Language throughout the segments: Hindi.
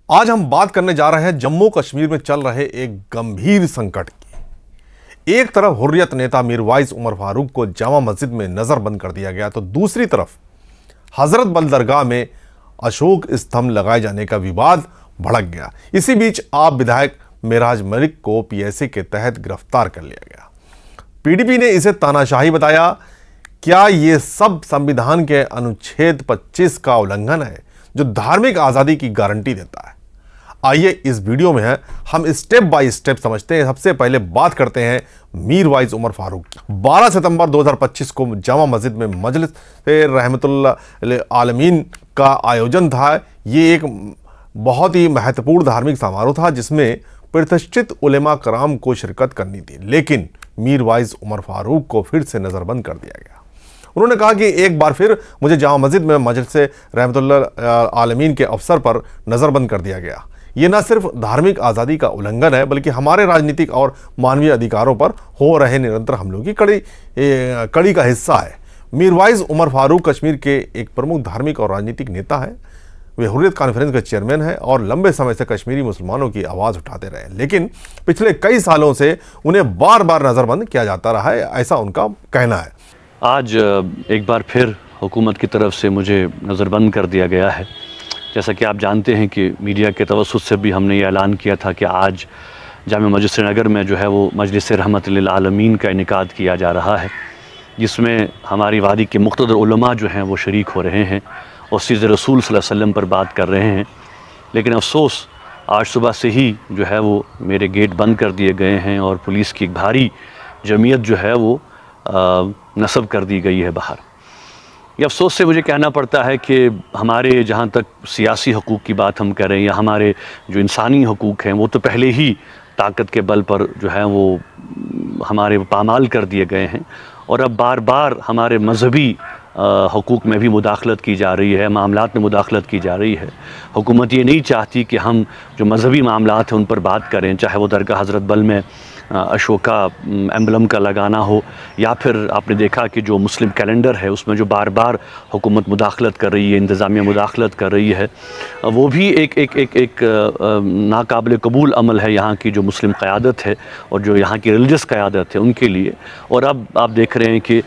आज हम बात करने जा रहे हैं जम्मू कश्मीर में चल रहे एक गंभीर संकट की। एक तरफ हुर्रियत नेता मीरवाइज उमर फारूक को जामा मस्जिद में नजरबंद कर दिया गया, तो दूसरी तरफ हजरत बल दरगाह में अशोक स्तंभ लगाए जाने का विवाद भड़क गया। इसी बीच आप विधायक मेराज मलिक को पीएसी के तहत गिरफ्तार कर लिया गया। पीडीपी ने इसे तानाशाही बताया। क्या ये सब संविधान के अनुच्छेद 25 का उल्लंघन है, जो धार्मिक आज़ादी की गारंटी देता है? आइए इस वीडियो में हम स्टेप बाय स्टेप समझते हैं। सबसे पहले बात करते हैं मीरवाइज उमर फारूक की। 12 सितंबर 2025 को जामा मस्जिद में मजलिस रहमतुल्लाह आलमीन का आयोजन था। ये एक बहुत ही महत्वपूर्ण धार्मिक समारोह था जिसमें प्रतिष्ठित उलेमा कराम को शिरकत करनी थी, लेकिन मीरवाइज उमर फारूक को फिर से नज़रबंद कर दिया गया। उन्होंने कहा कि एक बार फिर मुझे जामा मस्जिद में मजलिस रहमतुल्लाह आलमीन के अवसर पर नज़रबंद कर दिया गया। ये न सिर्फ धार्मिक आज़ादी का उल्लंघन है, बल्कि हमारे राजनीतिक और मानवीय अधिकारों पर हो रहे निरंतर हमलों की कड़ी का हिस्सा है। मीरवाइज उमर फारूक कश्मीर के एक प्रमुख धार्मिक और राजनीतिक नेता हैं। वे हुर्रियत कॉन्फ्रेंस के चेयरमैन हैं और लंबे समय से कश्मीरी मुसलमानों की आवाज़ उठाते रहे, लेकिन पिछले कई सालों से उन्हें बार बार नज़रबंद किया जाता रहा है, ऐसा उनका कहना है। आज एक बार फिर हुकूमत की तरफ से मुझे नज़रबंद कर दिया गया है। जैसा कि आप जानते हैं कि मीडिया के तवस्सुत से भी हमने ये ऐलान किया था कि आज जामा मस्जिद श्रीनगर में जो है वो मजलिस रहमतुल्लिल आलमीन का इनेकाद किया जा रहा है, जिसमें हमारी वादी के मुक़्तदर उलमा जो हैं वो शरीक हो रहे हैं और सीज़ रसूल सल्लल्लाहु अलैहि वसल्लम पर बात कर रहे हैं। लेकिन अफसोस आज सुबह से ही जो है वो मेरे गेट बंद कर दिए गए हैं और पुलिस की एक भारी जमीयत जो है वो नस्ब कर दी गई है बाहर। ये अफसोस से मुझे कहना पड़ता है कि हमारे जहाँ तक सियासी हकूक़ की बात हम करें या हमारे जो इंसानी हकूक़ हैं वो तो पहले ही ताकत के बल पर जो है वो हमारे पामाल कर दिए गए हैं, और अब बार बार हमारे मजहबी हकूक़ में भी मुदाखलत की जा रही है, मामलात में मुदाखलत की जा रही है। हुकूमत ये नहीं चाहती कि हम जो मजहबी मामलात हैं उन पर बात करें, चाहे वो दरगाह हज़रत बल में अशोका एम्बलम का लगाना हो, या फिर आपने देखा कि जो मुस्लिम कैलेंडर है उसमें जो बार बार हुकूमत मुदाखलत कर रही है, इंतज़ामिया मुदाखलत कर रही है, वो भी एक नाकाबिल कबूल अमल है यहाँ की जो मुस्लिम क़यादत है और जो यहाँ की रिलीजियस क़यादत है उनके लिए। और अब आप देख रहे हैं कि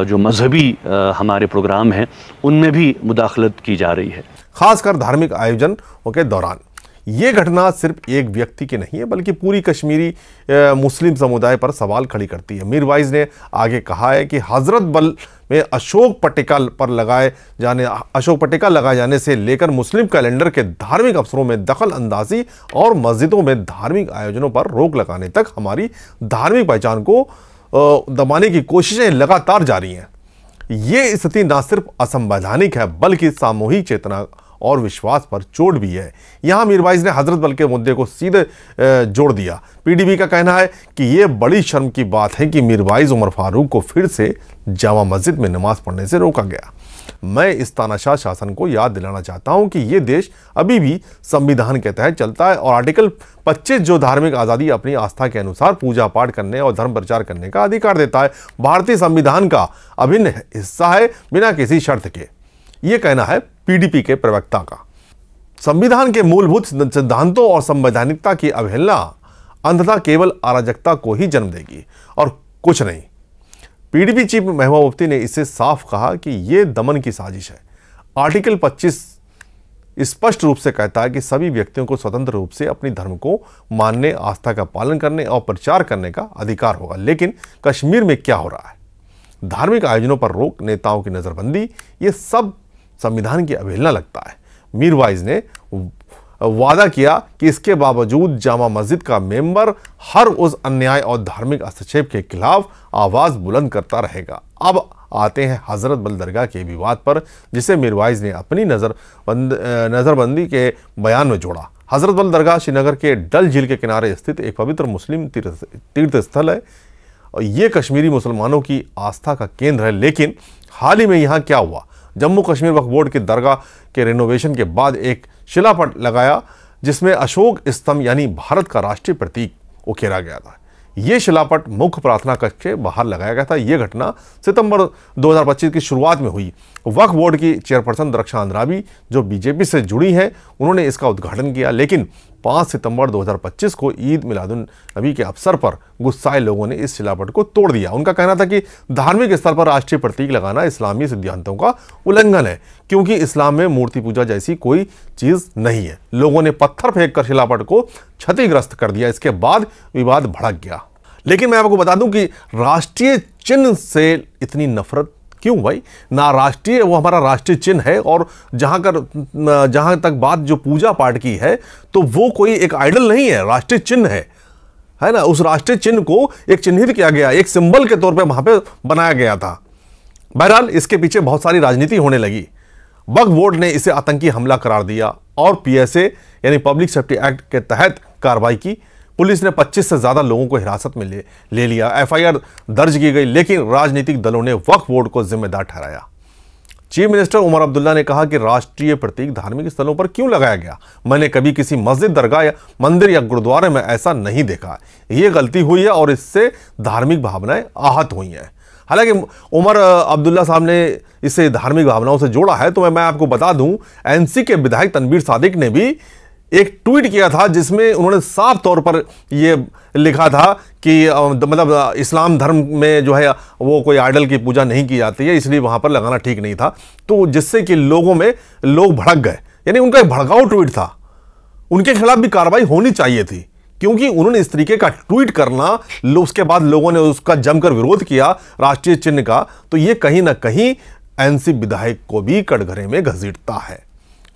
जो मजहबी हमारे प्रोग्राम हैं उनमें भी मुदाखलत की जा रही है, ख़ासकर धार्मिक आयोजनों के दौरान। ये घटना सिर्फ एक व्यक्ति की नहीं है, बल्कि पूरी कश्मीरी मुस्लिम समुदाय पर सवाल खड़ी करती है। मीरवाइज ने आगे कहा है कि हजरत बल में अशोक पट्टिका लगाए जाने से लेकर मुस्लिम कैलेंडर के धार्मिक अवसरों में दखल अंदाजी और मस्जिदों में धार्मिक आयोजनों पर रोक लगाने तक हमारी धार्मिक पहचान को दबाने की कोशिशें लगातार जारी हैं। ये स्थिति न सिर्फ असंवैधानिक है, बल्कि सामूहिक चेतना और विश्वास पर चोट भी है। यहाँ मीरवाइज ने हजरत बल के मुद्दे को सीधे जोड़ दिया। पीडीपी का कहना है कि यह बड़ी शर्म की बात है कि मीरवाइज उमर फारूक को फिर से जामा मस्जिद में नमाज पढ़ने से रोका गया। मैं इस तानाशाह शासन को याद दिलाना चाहता हूँ कि ये देश अभी भी संविधान के तहत चलता है और आर्टिकल 25 जो धार्मिक आज़ादी अपनी आस्था के अनुसार पूजा पाठ करने और धर्म प्रचार करने का अधिकार देता है, भारतीय संविधान का अभिन्न हिस्सा है बिना किसी शर्त के। ये कहना है पीडीपी के प्रवक्ता का। संविधान के मूलभूत सिद्धांतों और संवैधानिकता की अवहेलना अंततः केवल अराजकता को ही जन्म देगी और कुछ नहीं। पीडीपी चीफ महबूबा मुफ्ती ने इसे साफ कहा कि यह दमन की साजिश है। आर्टिकल 25 स्पष्ट रूप से कहता है कि सभी व्यक्तियों को स्वतंत्र रूप से अपनी धर्म को मानने, आस्था का पालन करने और प्रचार करने का अधिकार होगा। लेकिन कश्मीर में क्या हो रहा है? धार्मिक आयोजनों पर रोक, नेताओं की नज़रबंदी, ये सब संविधान की अवहेलना लगता है। मीरवाइज ने वादा किया कि इसके बावजूद जामा मस्जिद का मेंबर हर उस अन्याय और धार्मिक हस्तक्षेप के खिलाफ आवाज़ बुलंद करता रहेगा। अब आते हैं हजरत बल दरगाह के विवाद पर, जिसे मीरवाइज ने अपनी नज़रबंदी के बयान में जोड़ा। हजरत बल दरगाह श्रीनगर के डल झील के किनारे स्थित एक पवित्र मुस्लिम तीर्थ स्थल है और ये कश्मीरी मुसलमानों की आस्था का केंद्र है। लेकिन हाल ही में यहाँ क्या हुआ? जम्मू कश्मीर वक्फ बोर्ड की दरगाह के रेनोवेशन के बाद एक शिलापट लगाया जिसमें अशोक स्तंभ यानी भारत का राष्ट्रीय प्रतीक उकेरा गया था। ये शिलापट मुख्य प्रार्थना कक्ष के बाहर लगाया गया था। यह घटना सितंबर 2025 की शुरुआत में हुई। वक्फ बोर्ड की चेयरपर्सन दरख्शां अंद्राबी, जो बीजेपी से जुड़ी हैं, उन्होंने इसका उद्घाटन किया। लेकिन 5 सितंबर 2025 को ईद मिलादुन नबी के अवसर पर गुस्साए लोगों ने इस शिलापट को तोड़ दिया। उनका कहना था कि धार्मिक स्तर पर राष्ट्रीय प्रतीक लगाना इस्लामी सिद्धांतों का उल्लंघन है, क्योंकि इस्लाम में मूर्ति पूजा जैसी कोई चीज नहीं है। लोगों ने पत्थर फेंककर शिलापट को क्षतिग्रस्त कर दिया। इसके बाद विवाद भड़क गया। लेकिन मैं आपको बता दूं कि राष्ट्रीय चिन्ह से इतनी नफरत क्यों भाई? ना राष्ट्रीय, वो हमारा राष्ट्रीय चिन्ह है। और जहां तक बात जो पूजा पाठ की है, तो वो कोई एक आइडल नहीं है, राष्ट्रीय चिन्ह है ना। उस राष्ट्रीय चिन्ह को एक चिन्हित किया गया, एक सिंबल के तौर पे वहां पे बनाया गया था। बहरहाल इसके पीछे बहुत सारी राजनीति होने लगी। वक्फ बोर्ड ने इसे आतंकी हमला करार दिया और PSA यानी पब्लिक सेफ्टी एक्ट के तहत कार्रवाई की। पुलिस ने 25 से ज्यादा लोगों को हिरासत में ले लिया। FIR दर्ज की गई, लेकिन राजनीतिक दलों ने वक्फ बोर्ड को जिम्मेदार ठहराया। चीफ मिनिस्टर उमर अब्दुल्ला ने कहा कि राष्ट्रीय प्रतीक धार्मिक स्थलों पर क्यों लगाया गया? मैंने कभी किसी मस्जिद, दरगाह या मंदिर या गुरुद्वारे में ऐसा नहीं देखा। यह गलती हुई है और इससे धार्मिक भावनाएं आहत हुई हैं। हालांकि उमर अब्दुल्ला साहब ने इसे धार्मिक भावनाओं से जोड़ा है, तो मैं आपको बता दूं, NC के विधायक तनवीर सादिक ने भी एक ट्वीट किया था, जिसमें उन्होंने साफ तौर पर यह लिखा था कि मतलब इस्लाम धर्म में जो है वो कोई आइडल की पूजा नहीं की जाती है, इसलिए वहां पर लगाना ठीक नहीं था। तो जिससे कि लोग भड़क गए। यानी उनका एक भड़काऊ ट्वीट था। उनके खिलाफ भी कार्रवाई होनी चाहिए थी, क्योंकि उन्होंने इस तरीके का ट्वीट करना, उसके बाद लोगों ने उसका जमकर विरोध किया राष्ट्रीय चिन्ह का, तो ये कहीं ना कहीं NC विधायक को भी कटघरे में घसीटता है।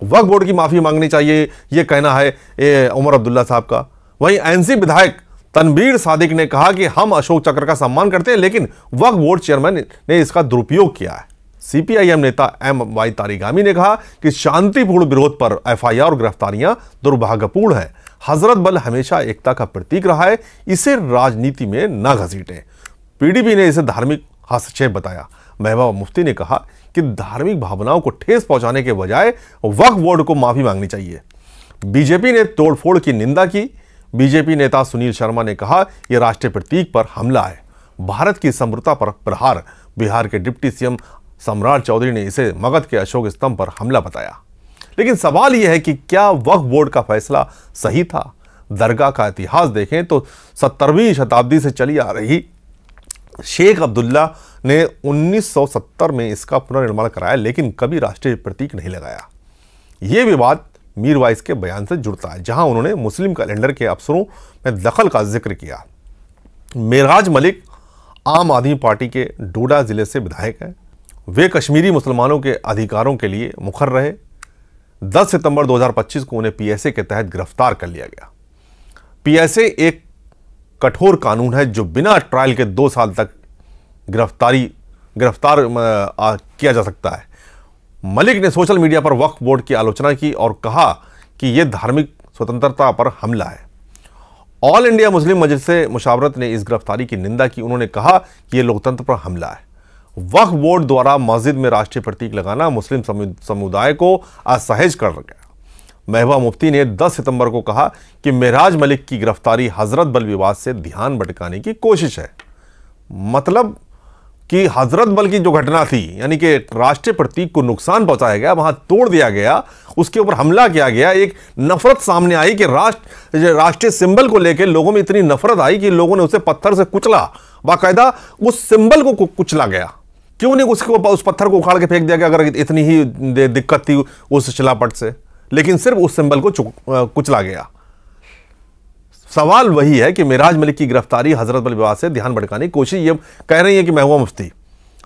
वक्फ बोर्ड की माफी मांगनी चाहिए, यह कहना है उमर अब्दुल्ला साहब का। वहीं NC विधायक तनवीर सादिक ने कहा कि हम अशोक चक्र का सम्मान करते हैं, लेकिन वक्फ बोर्ड चेयरमैन ने इसका दुरुपयोग किया है। CPIM नेता MY तारिगामी ने कहा कि शांतिपूर्ण विरोध पर FIR और गिरफ्तारियां दुर्भाग्यपूर्ण है। हजरत बल हमेशा एकता का प्रतीक रहा है, इसे राजनीति में न घसीटें। PDP ने इसे धार्मिक हस्तक्षेप बताया। महबूबा मुफ्ती ने कहा कि धार्मिक भावनाओं को ठेस पहुंचाने के बजाय वक्फ बोर्ड को माफी मांगनी चाहिए। बीजेपी ने तोड़फोड़ की निंदा की। बीजेपी नेता सुनील शर्मा ने कहा यह राष्ट्रीय प्रतीक पर हमला है, भारत की समृद्धता पर प्रहार। बिहार के डिप्टी CM सम्राट चौधरी ने इसे मगध के अशोक स्तंभ पर हमला बताया। लेकिन सवाल यह है कि क्या वक्फ बोर्ड का फैसला सही था? दरगाह का इतिहास देखें तो 17वीं शताब्दी से चली आ रही शेख अब्दुल्ला ने 1970 में इसका पुनर्निर्माण कराया, लेकिन कभी राष्ट्रीय प्रतीक नहीं लगाया। यह विवाद मीरवाइज के बयान से जुड़ता है, जहां उन्होंने मुस्लिम कैलेंडर के अफसरों में दखल का जिक्र किया। मेराज मलिक आम आदमी पार्टी के डोडा जिले से विधायक हैं। वे कश्मीरी मुसलमानों के अधिकारों के लिए मुखर रहे। 10 सितंबर 2025 को उन्हें PSA के तहत गिरफ्तार कर लिया गया। PSA एक कठोर कानून है जो बिना ट्रायल के 2 साल तक गिरफ्तार किया जा सकता है। मलिक ने सोशल मीडिया पर वक्फ बोर्ड की आलोचना की और कहा कि यह धार्मिक स्वतंत्रता पर हमला है। ऑल इंडिया मुस्लिम मजलिस मुशावरत ने इस गिरफ्तारी की निंदा की। उन्होंने कहा कि यह लोकतंत्र पर हमला है। वक्फ बोर्ड द्वारा मस्जिद में राष्ट्रीय प्रतीक लगाना मुस्लिम समुदाय को असहज कर गया। महबूबा मुफ्ती ने 10 सितंबर को कहा कि मेराज मलिक की गिरफ्तारी हजरत बल विवाद से ध्यान भटकाने की कोशिश है। मतलब कि हजरत बल की जो घटना थी, यानी कि राष्ट्रीय प्रतीक को नुकसान पहुंचाया गया, वहां तोड़ दिया गया, उसके ऊपर हमला किया गया, एक नफरत सामने आई कि राष्ट्रीय सिंबल को लेकर लोगों में इतनी नफरत आई कि लोगों ने उसे पत्थर से कुचला। बाकायदा उस सिंबल को कुचला गया। क्यों नहीं उस पत्थर को उखाड़ के फेंक दिया गया अगर इतनी ही दिक्कत थी उस शिलापट से? लेकिन सिर्फ उस सिंबल को कुचला गया। सवाल वही है कि मेराज मलिक की गिरफ्तारी हजरत बल विवाद से ध्यान भटकाने की कोशिश, ये कह रही है कि महबूबा मुफ्ती।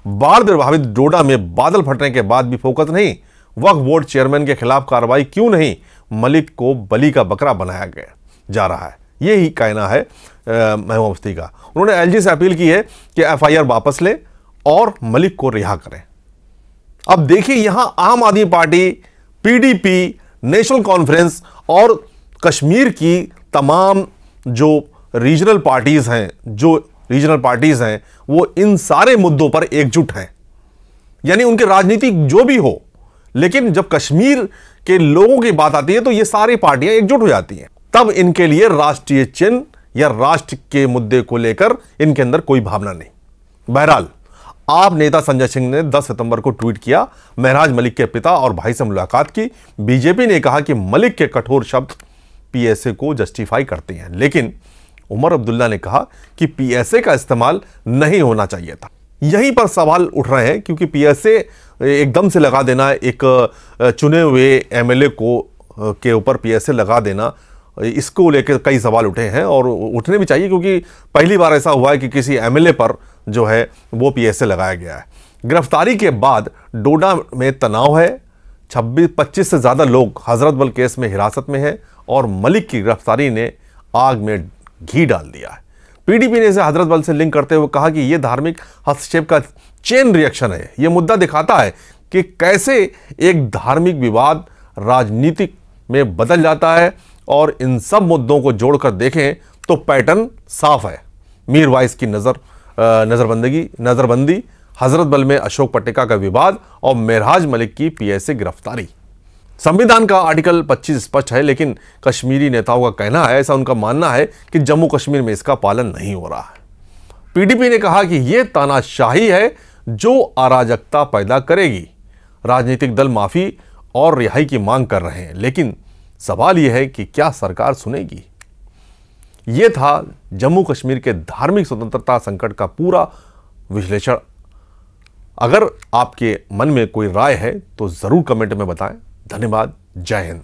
बाढ़ प्रभावित डोडा में बादल फटने के बाद भी फोकस नहीं। वक्फ बोर्ड चेयरमैन के खिलाफ कार्रवाई क्यों नहीं? मलिक को बलि का बकरा बनाया गया जा रहा है, यही कहना है महबूबा मुफ्ती का। उन्होंने LG से अपील की है कि FIR वापस ले और मलिक को रिहा करें। अब देखिए, यहां आम आदमी पार्टी, PDP, नेशनल कॉन्फ्रेंस और कश्मीर की तमाम जो रीजनल पार्टीज हैं, वो इन सारे मुद्दों पर एकजुट हैं। यानी उनकी राजनीति जो भी हो, लेकिन जब कश्मीर के लोगों की बात आती है तो ये सारी पार्टियां एकजुट हो जाती हैं। तब इनके लिए राष्ट्रीय चिन्ह या राष्ट्र के मुद्दे को लेकर इनके अंदर कोई भावना नहीं। बहरहाल, आप नेता संजय सिंह ने 10 सितंबर को ट्वीट किया, महराज मलिक के पिता और भाई से मुलाकात की। बीजेपी ने कहा कि मलिक के कठोर शब्द पीएसए को जस्टिफाई करते हैं, लेकिन उमर अब्दुल्ला ने कहा कि पीएसए का इस्तेमाल नहीं होना चाहिए था। यहीं पर सवाल उठ रहे हैं, क्योंकि पीएसए एकदम से लगा देना, एक चुने हुए एमएलए को के ऊपर पीएसए लगा देना, इसको लेकर कई सवाल उठे हैं और उठने भी चाहिए, क्योंकि पहली बार ऐसा हुआ है कि किसी एमएलए पर जो है वो पीएसए लगाया गया है। गिरफ्तारी के बाद डोडा में तनाव है। 25 से ज़्यादा लोग हजरतबल केस में हिरासत में हैं और मलिक की गिरफ्तारी ने आग में घी डाल दिया है। पीडीपी ने इसे हजरतबल से लिंक करते हुए कहा कि यह धार्मिक हस्तक्षेप का चेन रिएक्शन है। यह मुद्दा दिखाता है कि कैसे एक धार्मिक विवाद राजनीतिक में बदल जाता है, और इन सब मुद्दों को जोड़कर देखें तो पैटर्न साफ है। मीरवाइज की नजरबंदी, हजरतबल में अशोक पटेका का विवाद और महराज मलिक की पीएसए गिरफ्तारी। संविधान का आर्टिकल 25 स्पष्ट है, लेकिन कश्मीरी नेताओं का कहना है, ऐसा उनका मानना है कि जम्मू कश्मीर में इसका पालन नहीं हो रहा है। पीडीपी ने कहा कि यह तानाशाही है जो अराजकता पैदा करेगी। राजनीतिक दल माफी और रिहाई की मांग कर रहे हैं, लेकिन सवाल यह है कि क्या सरकार सुनेगी। यह था जम्मू कश्मीर के धार्मिक स्वतंत्रता संकट का पूरा विश्लेषण। अगर आपके मन में कोई राय है तो जरूर कमेंट में बताएं। धन्यवाद। जय हिंद।